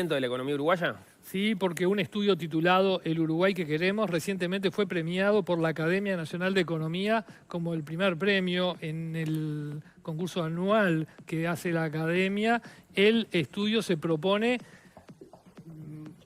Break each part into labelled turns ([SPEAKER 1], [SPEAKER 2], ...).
[SPEAKER 1] de la economía uruguaya?
[SPEAKER 2] Sí, porque un estudio titulado El Uruguay que queremos recientemente fue premiado por la Academia Nacional de Economía como el primer premio en el concurso anual que hace la Academia. El estudio se propone,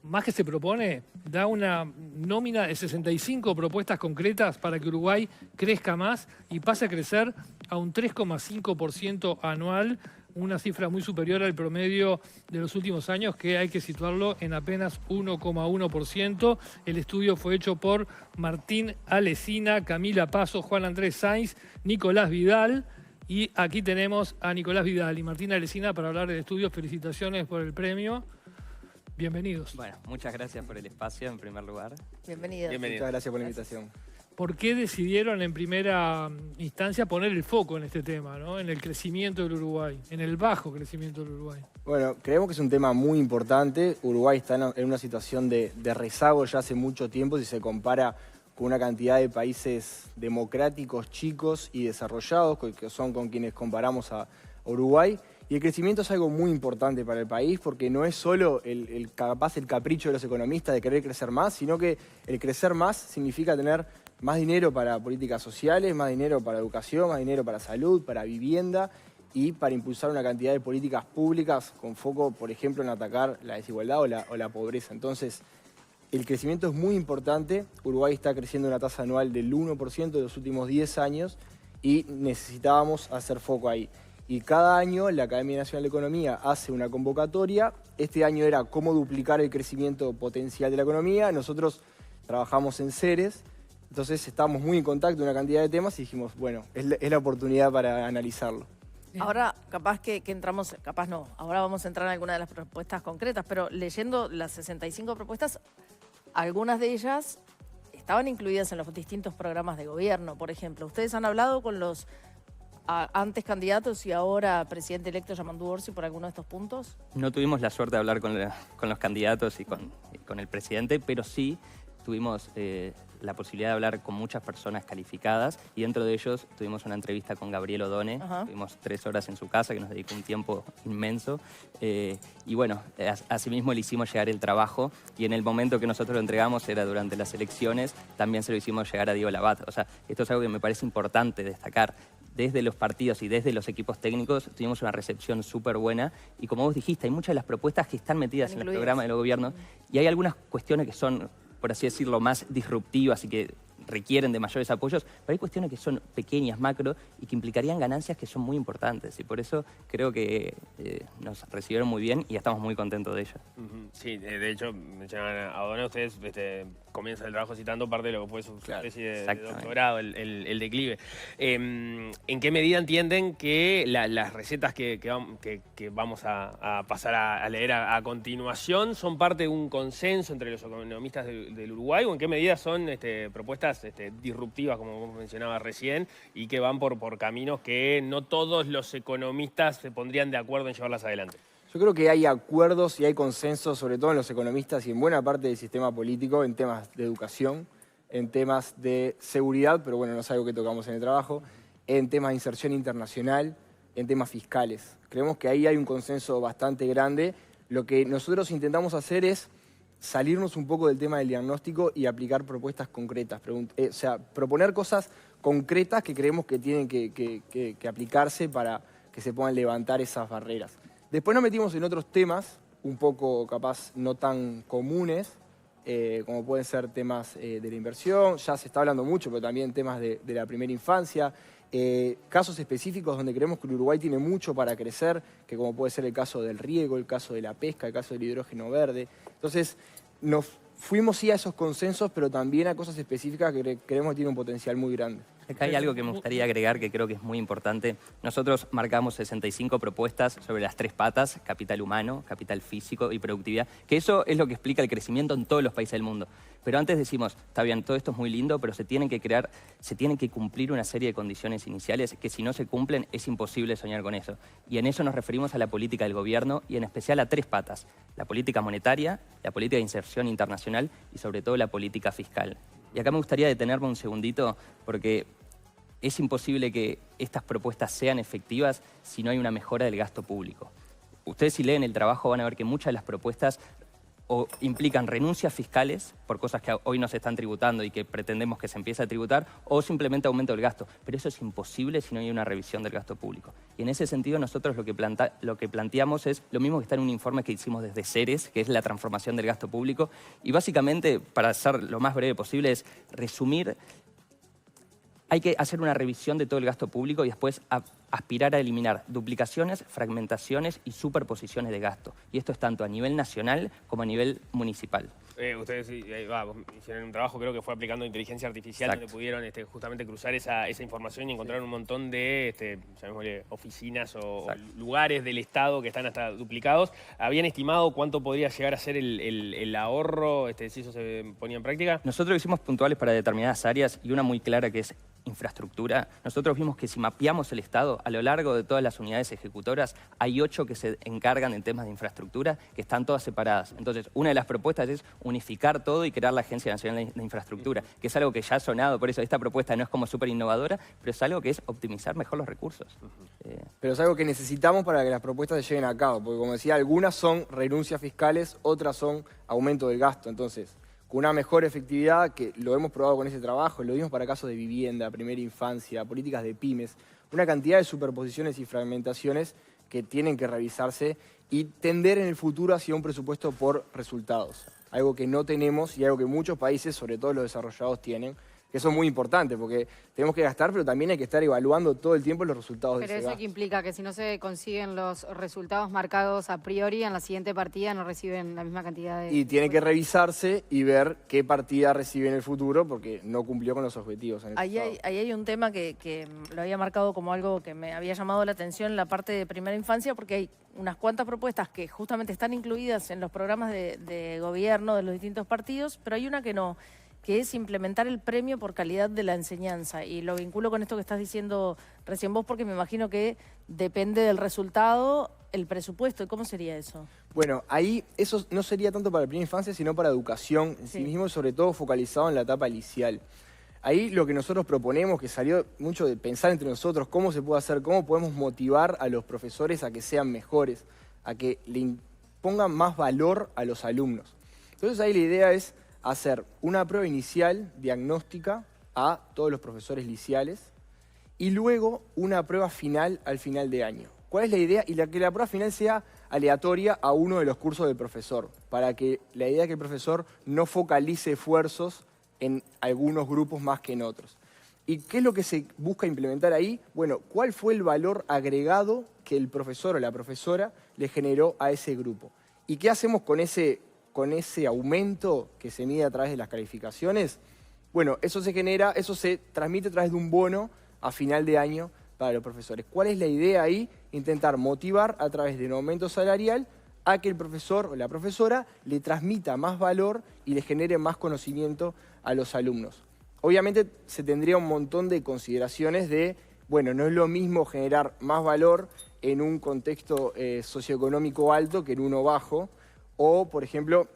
[SPEAKER 2] más que se propone, da una nómina de 65 propuestas concretas para que Uruguay crezca más y pase a crecer a un 3,5% anual, una cifra muy superior al promedio de los últimos años, que hay que situarlo en apenas 1,1%. El estudio fue hecho por Martín Alesina, Camila Paso, Juan Andrés Sainz, Nicolás Vidal. Y aquí tenemos a Nicolás Vidal y Martín Alesina para hablar del estudio. Felicitaciones por el premio. Bienvenidos.
[SPEAKER 3] Bueno, muchas gracias por el espacio en primer lugar.
[SPEAKER 4] Bienvenidos.
[SPEAKER 1] Bienvenido.
[SPEAKER 5] Muchas gracias por la invitación.
[SPEAKER 2] ¿Por qué decidieron en primera instancia poner el foco en este tema, ¿no? En el crecimiento del Uruguay, en el bajo crecimiento del Uruguay?
[SPEAKER 5] Bueno, creemos que es un tema muy importante. Uruguay está en una situación de rezago ya hace mucho tiempo si se compara con una cantidad de países democráticos, chicos y desarrollados, que son con quienes comparamos a Uruguay. Y el crecimiento es algo muy importante para el país porque no es solo capaz el capricho de los economistas de querer crecer más, sino que el crecer más significa tener más dinero para políticas sociales, más dinero para educación, más dinero para salud, para vivienda y para impulsar una cantidad de políticas públicas con foco, por ejemplo, en atacar la desigualdad o la pobreza. Entonces, el crecimiento es muy importante. Uruguay está creciendo una tasa anual del 1% de los últimos 10 años y necesitábamos hacer foco ahí. Y cada año la Academia Nacional de Economía hace una convocatoria. Este año era cómo duplicar el crecimiento potencial de la economía. Nosotros trabajamos en Ceres. Entonces estábamos muy en contacto en una cantidad de temas y dijimos, bueno, es la oportunidad para analizarlo.
[SPEAKER 4] Ahora, capaz que entramos, capaz no, ahora vamos a entrar en alguna de las propuestas concretas, pero leyendo las 65 propuestas, algunas de ellas estaban incluidas en los distintos programas de gobierno, por ejemplo. ¿Ustedes han hablado con los antes candidatos y ahora presidente electo Yamandu Orsi por alguno de estos puntos?
[SPEAKER 3] No tuvimos la suerte de hablar con los candidatos y con el presidente, pero sí tuvimos la posibilidad de hablar con muchas personas calificadas y dentro de ellos tuvimos una entrevista con Gabriel Odone. Tuvimos 3 horas en su casa que nos dedicó un tiempo inmenso y bueno, asimismo le hicimos llegar el trabajo y en el momento que nosotros lo entregamos era durante las elecciones, también se lo hicimos llegar a Diego Labat. O sea, esto es algo que me parece importante destacar. Desde los partidos y desde los equipos técnicos tuvimos una recepción súper buena y como vos dijiste, hay muchas de las propuestas que están metidas en los programas del gobierno y hay algunas cuestiones que son, por así decirlo, más disruptivas y que requieren de mayores apoyos, pero hay cuestiones que son pequeñas, macro, y que implicarían ganancias que son muy importantes. Y por eso creo que nos recibieron muy bien y estamos muy contentos de ello.
[SPEAKER 1] Sí, de hecho, mencionaban a Odone, ustedes comienzan el trabajo citando parte de lo que fue su especie de doctorado, el declive. ¿En qué medida entienden que las recetas que vamos a pasar a leer a continuación son parte de un consenso entre los economistas del Uruguay o en qué medida son propuestas disruptivas, como vos mencionabas recién, y que van por caminos que no todos los economistas se pondrían de acuerdo en llevarlas adelante?
[SPEAKER 5] Yo creo que hay acuerdos y hay consensos, sobre todo en los economistas y en buena parte del sistema político, en temas de educación, en temas de seguridad, pero bueno, no es algo que tocamos en el trabajo, en temas de inserción internacional, en temas fiscales. Creemos que ahí hay un consenso bastante grande. Lo que nosotros intentamos hacer es salirnos un poco del tema del diagnóstico y aplicar propuestas concretas. O sea, proponer cosas concretas que creemos que tienen que aplicarse para que se puedan levantar esas barreras. Después nos metimos en otros temas, un poco capaz no tan comunes, como pueden ser temas de la inversión, ya se está hablando mucho, pero también temas de la primera infancia, casos específicos donde creemos que Uruguay tiene mucho para crecer, que como puede ser el caso del riego, el caso de la pesca, el caso del hidrógeno verde. Entonces, nos fuimos sí a esos consensos, pero también a cosas específicas que creemos que tienen un potencial muy grande.
[SPEAKER 3] Acá hay algo que me gustaría agregar que creo que es muy importante. Nosotros marcamos 65 propuestas sobre las 3 patas, capital humano, capital físico y productividad, que eso es lo que explica el crecimiento en todos los países del mundo. Pero antes decimos, está bien, todo esto es muy lindo, pero se tienen que cumplir una serie de condiciones iniciales que si no se cumplen es imposible soñar con eso. Y en eso nos referimos a la política del gobierno y en especial a 3 patas, la política monetaria, la política de inserción internacional y sobre todo la política fiscal. Y acá me gustaría detenerme un segundito porque es imposible que estas propuestas sean efectivas si no hay una mejora del gasto público. ustedes si leen el trabajo van a ver que muchas de las propuestas o implican renuncias fiscales por cosas que hoy no se están tributando y que pretendemos que se empiece a tributar, o simplemente aumento del gasto. Pero eso es imposible si no hay una revisión del gasto público. Y en ese sentido nosotros lo que planteamos es lo mismo que está en un informe que hicimos desde CERES, que es la transformación del gasto público. Y básicamente, para ser lo más breve posible, es resumir. Hay que hacer una revisión de todo el gasto público y después aspirar a eliminar duplicaciones, fragmentaciones y superposiciones de gasto. Y esto es tanto a nivel nacional como a nivel municipal.
[SPEAKER 1] Ustedes hicieron un trabajo, creo que fue aplicando inteligencia artificial,
[SPEAKER 3] Exacto.
[SPEAKER 1] donde pudieron justamente cruzar esa información y encontrar un montón de llamémosle, oficinas o lugares del Estado que están hasta duplicados. ¿Habían estimado cuánto podría llegar a ser el ahorro si eso se ponía en práctica?
[SPEAKER 3] Nosotros hicimos puntuales para determinadas áreas y una muy clara que es infraestructura. Nosotros vimos que si mapeamos el Estado, a lo largo de todas las unidades ejecutoras, hay 8 que se encargan en temas de infraestructura, que están todas separadas. Entonces, una de las propuestas es unificar todo y crear la Agencia Nacional de Infraestructura, que es algo que ya ha sonado, por eso esta propuesta no es como súper innovadora, pero es algo que es optimizar mejor los recursos.
[SPEAKER 5] Pero es algo que necesitamos para que las propuestas se lleguen a cabo, porque como decía, algunas son renuncias fiscales, otras son aumento del gasto. Entonces, con una mejor efectividad, que lo hemos probado con ese trabajo, lo vimos para casos de vivienda, primera infancia, políticas de pymes, una cantidad de superposiciones y fragmentaciones que tienen que revisarse y tender en el futuro hacia un presupuesto por resultados. Algo que no tenemos y algo que muchos países, sobre todo los desarrollados, tienen, que eso es muy importante porque tenemos que gastar, pero también hay que estar evaluando todo el tiempo los resultados de ese gasto.
[SPEAKER 6] Pero eso que implica que si no se consiguen los resultados marcados a priori, en la siguiente partida no reciben la misma cantidad de...
[SPEAKER 5] Y tiene que revisarse y ver qué partida recibe en el futuro porque no cumplió con los objetivos. En el
[SPEAKER 4] Ahí hay un tema que lo había marcado como algo que me había llamado la atención en la parte de primera infancia, porque hay unas cuantas propuestas que justamente están incluidas en los programas de gobierno de los distintos partidos, pero hay una que no, que es implementar el premio por calidad de la enseñanza. Y lo vinculo con esto que estás diciendo recién vos, porque me imagino que depende del resultado el presupuesto. ¿Y cómo sería eso?
[SPEAKER 5] Bueno, ahí eso no sería tanto para la primera infancia, sino para educación en sí mismo, sobre todo focalizado en la etapa inicial. Ahí lo que nosotros proponemos, que salió mucho de pensar entre nosotros, cómo se puede hacer, cómo podemos motivar a los profesores a que sean mejores, a que le pongan más valor a los alumnos. Entonces ahí la idea es hacer una prueba inicial diagnóstica a todos los profesores liceales y luego una prueba final al final de año. ¿Cuál es la idea? Y que la prueba final sea aleatoria a uno de los cursos del profesor, para que la idea es que el profesor no focalice esfuerzos en algunos grupos más que en otros. ¿Y qué es lo que se busca implementar ahí? Bueno, ¿cuál fue el valor agregado que el profesor o la profesora le generó a ese grupo? ¿Y qué hacemos con ese aumento que se mide a través de las calificaciones? Bueno, eso se transmite a través de un bono a final de año para los profesores. ¿Cuál es la idea ahí? Intentar motivar a través de un aumento salarial a que el profesor o la profesora le transmita más valor y le genere más conocimiento a los alumnos. Obviamente se tendría un montón de consideraciones de, bueno, no es lo mismo generar más valor en un contexto socioeconómico alto que en uno bajo, o, por ejemplo,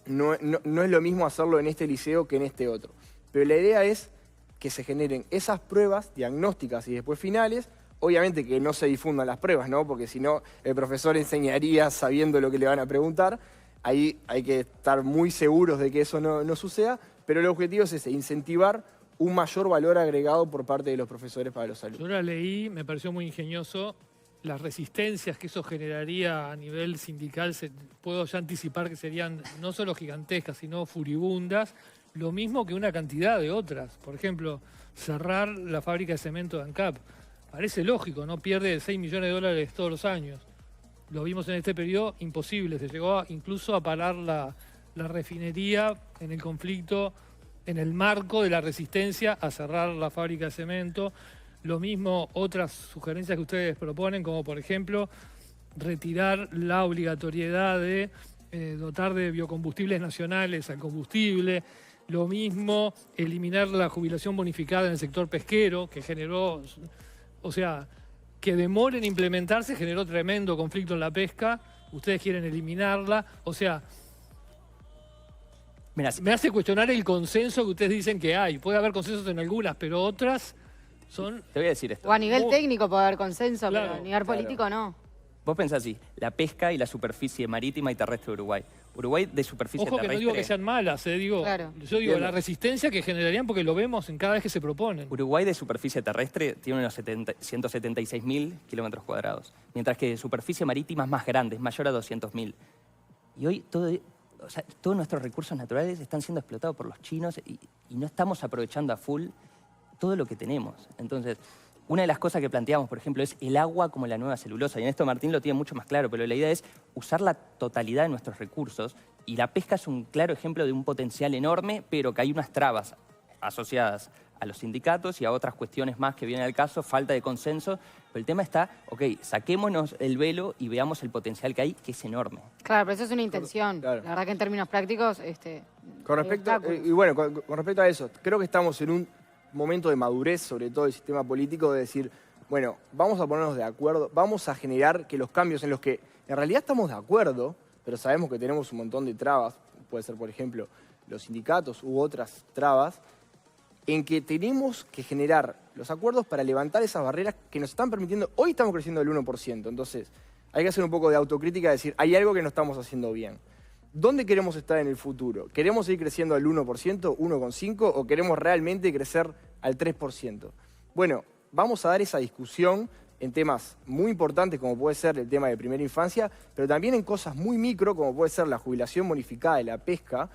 [SPEAKER 5] no es lo mismo hacerlo en este liceo que en este otro. Pero la idea es que se generen esas pruebas diagnósticas y después finales, obviamente que no se difundan las pruebas, ¿no? Porque si no, el profesor enseñaría sabiendo lo que le van a preguntar. Ahí hay que estar muy seguros de que eso no suceda, pero el objetivo es ese, incentivar un mayor valor agregado por parte de los profesores para los alumnos.
[SPEAKER 2] Yo la leí, me pareció muy ingenioso. Las resistencias que eso generaría a nivel sindical, puedo ya anticipar que serían no solo gigantescas, sino furibundas, lo mismo que una cantidad de otras. Por ejemplo, cerrar la fábrica de cemento de ANCAP. Parece lógico, ¿no? Pierde 6 millones de dólares todos los años. Lo vimos en este periodo, imposible. Se llegó incluso a parar la refinería en el conflicto, en el marco de la resistencia a cerrar la fábrica de cemento. Lo mismo otras sugerencias que ustedes proponen, como por ejemplo retirar la obligatoriedad de dotar de biocombustibles nacionales al combustible. Lo mismo eliminar la jubilación bonificada en el sector pesquero, que generó, o sea, que demore en implementarse, generó tremendo conflicto en la pesca. Ustedes quieren eliminarla, o sea, me hace cuestionar el consenso que ustedes dicen que hay. Puede haber consensos en algunas, pero otras son...
[SPEAKER 3] Te voy a decir esto.
[SPEAKER 6] O a nivel técnico puede haber consenso,
[SPEAKER 2] Claro,
[SPEAKER 6] pero a nivel político no.
[SPEAKER 3] Vos pensás así, la pesca y la superficie marítima y terrestre de Uruguay. Uruguay de superficie
[SPEAKER 2] Ojo que
[SPEAKER 3] terrestre...
[SPEAKER 2] no digo que sean malas, digo,
[SPEAKER 6] Claro.
[SPEAKER 2] yo digo la resistencia que generarían porque lo vemos en cada vez que se proponen.
[SPEAKER 3] Uruguay de superficie terrestre tiene unos 176.000 kilómetros cuadrados, mientras que de superficie marítima es más grande, es mayor a 200.000. Y hoy todos nuestros recursos naturales están siendo explotados por los chinos y no estamos aprovechando a full todo lo que tenemos. Entonces, una de las cosas que planteamos, por ejemplo, es el agua como la nueva celulosa. Y en esto Martín lo tiene mucho más claro, pero la idea es usar la totalidad de nuestros recursos. Y la pesca es un claro ejemplo de un potencial enorme, pero que hay unas trabas asociadas a los sindicatos y a otras cuestiones más que vienen al caso, falta de consenso. Pero el tema está, ok, saquémonos el velo y veamos el potencial que hay, que es enorme.
[SPEAKER 6] Claro, pero eso es una intención.
[SPEAKER 5] Claro.
[SPEAKER 6] La verdad que en términos prácticos,
[SPEAKER 5] Con respecto, con respecto a eso, creo que estamos en un momento de madurez, sobre todo el sistema político, de decir, bueno, vamos a ponernos de acuerdo, vamos a generar que los cambios en los que en realidad estamos de acuerdo, pero sabemos que tenemos un montón de trabas, puede ser, por ejemplo, los sindicatos u otras trabas, en que tenemos que generar los acuerdos para levantar esas barreras que nos están permitiendo. Hoy estamos creciendo del 1%, entonces hay que hacer un poco de autocrítica y decir, hay algo que no estamos haciendo bien. ¿Dónde queremos estar en el futuro? ¿Queremos seguir creciendo al 1%, 1,5% o queremos realmente crecer al 3%? Bueno, vamos a dar esa discusión en temas muy importantes como puede ser el tema de primera infancia, pero también en cosas muy micro como puede ser la jubilación bonificada de la pesca,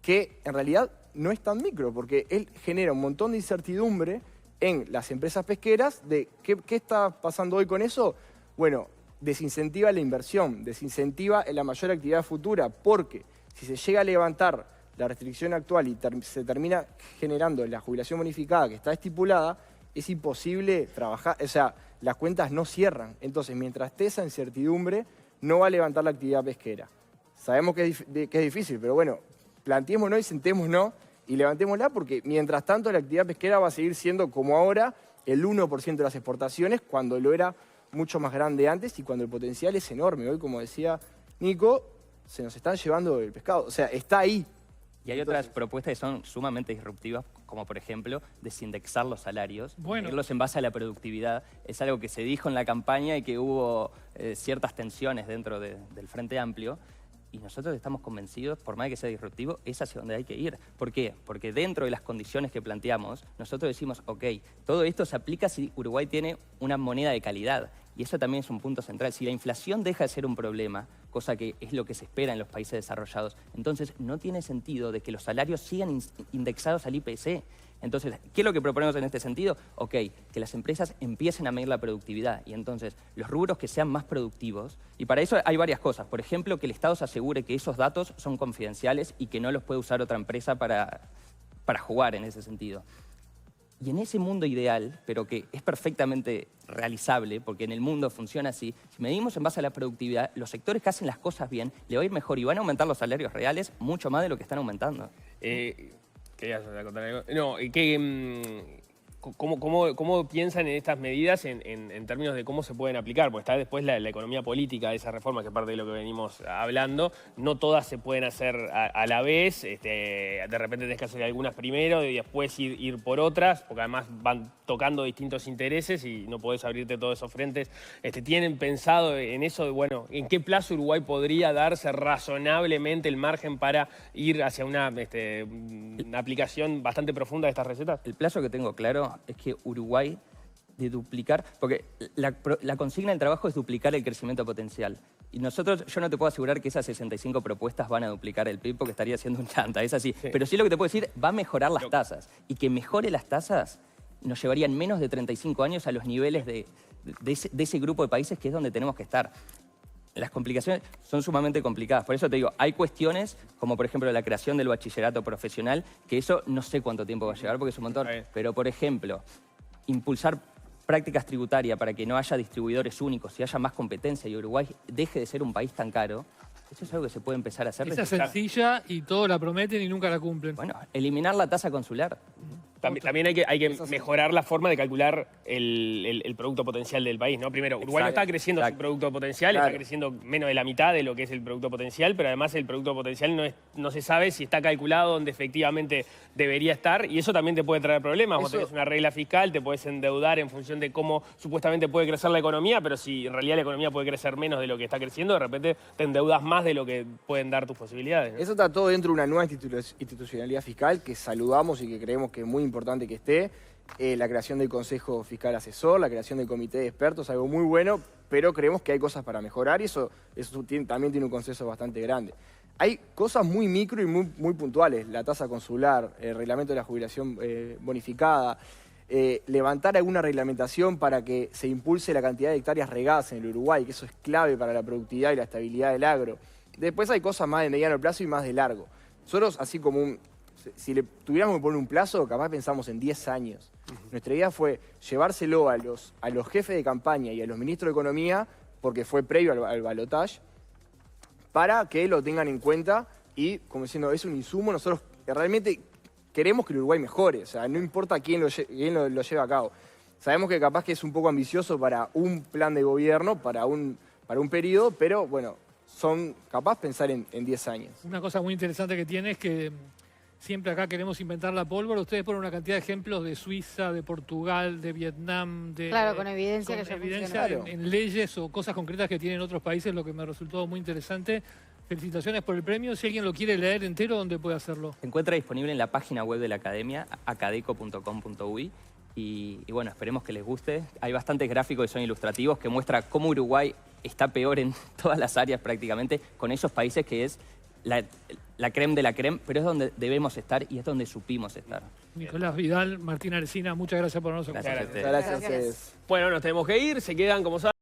[SPEAKER 5] que en realidad no es tan micro, porque él genera un montón de incertidumbre en las empresas pesqueras de ¿qué está pasando hoy con eso? Bueno, desincentiva la inversión, desincentiva la mayor actividad futura, porque si se llega a levantar la restricción actual y se termina generando la jubilación bonificada que está estipulada, es imposible trabajar, o sea, las cuentas no cierran. Entonces, mientras esté esa incertidumbre, no va a levantar la actividad pesquera. Sabemos que es difícil, pero bueno, planteémonos y sentémonos y levantémosla, porque mientras tanto la actividad pesquera va a seguir siendo como ahora el 1% de las exportaciones, cuando lo era mucho más grande antes y cuando el potencial es enorme. Hoy, como decía Nico, se nos están llevando el pescado. O sea, está ahí.
[SPEAKER 3] Y hay otras propuestas que son sumamente disruptivas, como por ejemplo desindexar los salarios, ponerlos en base a la productividad. Es algo que se dijo en la campaña y que hubo ciertas tensiones dentro del Frente Amplio. Y nosotros estamos convencidos, por más que sea disruptivo, es hacia donde hay que ir. ¿Por qué? Porque dentro de las condiciones que planteamos, nosotros decimos, ok, todo esto se aplica si Uruguay tiene una moneda de calidad. Y eso también es un punto central. Si la inflación deja de ser un problema, cosa que es lo que se espera en los países desarrollados, entonces no tiene sentido de que los salarios sigan indexados al IPC. Entonces, ¿qué es lo que proponemos en este sentido? Ok, que las empresas empiecen a medir la productividad y entonces los rubros que sean más productivos, y para eso hay varias cosas. Por ejemplo, que el Estado se asegure que esos datos son confidenciales y que no los puede usar otra empresa para jugar en ese sentido. Y en ese mundo ideal, pero que es perfectamente realizable, porque en el mundo funciona así, si medimos en base a la productividad, los sectores que hacen las cosas bien le va a ir mejor y van a aumentar los salarios reales mucho más de lo que están aumentando.
[SPEAKER 1] ¿Querías contar algo? No, ¿cómo piensan en estas medidas en términos de cómo se pueden aplicar? Porque está después la economía política de esa reforma, que es parte de lo que venimos hablando. No todas se pueden hacer a la vez. De repente tenés que hacer algunas primero y después ir por otras, porque además van tocando distintos intereses y no podés abrirte todos esos frentes. ¿Tienen pensado en eso de, bueno, en qué plazo Uruguay podría darse razonablemente el margen para ir hacia una aplicación bastante profunda de estas recetas?
[SPEAKER 3] El plazo que tengo claro es que Uruguay, de duplicar, porque la consigna del trabajo es duplicar el crecimiento potencial. Y nosotros, yo no te puedo asegurar que esas 65 propuestas van a duplicar el PIB porque estaría siendo un chanta, es así. Sí. Pero sí lo que te puedo decir, va a mejorar las tasas. Y que mejore las tasas nos llevaría en menos de 35 años a los niveles de ese grupo de países que es donde tenemos que estar. Las complicaciones son sumamente complicadas. Por eso te digo, hay cuestiones, como por ejemplo la creación del bachillerato profesional, que eso no sé cuánto tiempo va a llevar porque es un montón. Pero por ejemplo, impulsar prácticas tributarias para que no haya distribuidores únicos y haya más competencia y Uruguay deje de ser un país tan caro, eso es algo que se puede empezar a hacer.
[SPEAKER 2] Esa es sencilla y todos la prometen y nunca la cumplen.
[SPEAKER 3] Bueno, eliminar la tasa consular.
[SPEAKER 1] También hay que mejorar la forma de calcular el producto potencial del país, ¿no? Primero, Uruguay no está creciendo su producto potencial, está creciendo menos de la mitad de lo que es el producto potencial, pero además el producto potencial no se sabe si está calculado donde efectivamente debería estar, y eso también te puede traer problemas. Vos tenés una regla fiscal, te puedes endeudar en función de cómo supuestamente puede crecer la economía, pero si en realidad la economía puede crecer menos de lo que está creciendo, de repente te endeudas más de lo que pueden dar tus posibilidades, ¿no?
[SPEAKER 5] Eso está todo dentro de una nueva institucionalidad fiscal que saludamos y que creemos que es muy importante que esté. La creación del Consejo Fiscal Asesor, la creación del Comité de Expertos, algo muy bueno, pero creemos que hay cosas para mejorar y eso también tiene un consenso bastante grande. Hay cosas muy micro y muy puntuales, la tasa consular, el reglamento de la jubilación bonificada, levantar alguna reglamentación para que se impulse la cantidad de hectáreas regadas en el Uruguay, que eso es clave para la productividad y la estabilidad del agro. Después hay cosas más de mediano plazo y más de largo. Nosotros, así como si le tuviéramos que poner un plazo, capaz pensamos en 10 años. Nuestra idea fue llevárselo a los jefes de campaña y a los ministros de Economía, porque fue previo al balotaje, para que lo tengan en cuenta y, como diciendo, es un insumo, nosotros realmente queremos que el Uruguay mejore, o sea, no importa quién lo lleve a cabo. Sabemos que capaz que es un poco ambicioso para un plan de gobierno, para un periodo, pero bueno, son capaz pensar en 10 años.
[SPEAKER 2] Una cosa muy interesante que tiene es que siempre acá queremos inventar la pólvora. Ustedes ponen una cantidad de ejemplos de Suiza, de Portugal, de Vietnam,
[SPEAKER 6] claro, con evidencia que ya funciona.
[SPEAKER 2] En leyes o cosas concretas que tienen otros países, lo que me resultó muy interesante. Felicitaciones por el premio. Si alguien lo quiere leer entero, ¿dónde puede hacerlo?
[SPEAKER 3] Se encuentra disponible en la página web de la Academia, acadeco.com.uy. Y bueno, esperemos que les guste. Hay bastantes gráficos que son ilustrativos que muestra cómo Uruguay está peor en todas las áreas prácticamente, con esos países que es la creme de la creme, pero es donde debemos estar y es donde supimos estar.
[SPEAKER 2] Nicolás Vidal, Martín Aresina, muchas gracias por habernos acompañado.
[SPEAKER 3] Gracias a ustedes.
[SPEAKER 5] Gracias a ustedes.
[SPEAKER 1] Bueno, nos tenemos que ir, se quedan como saben.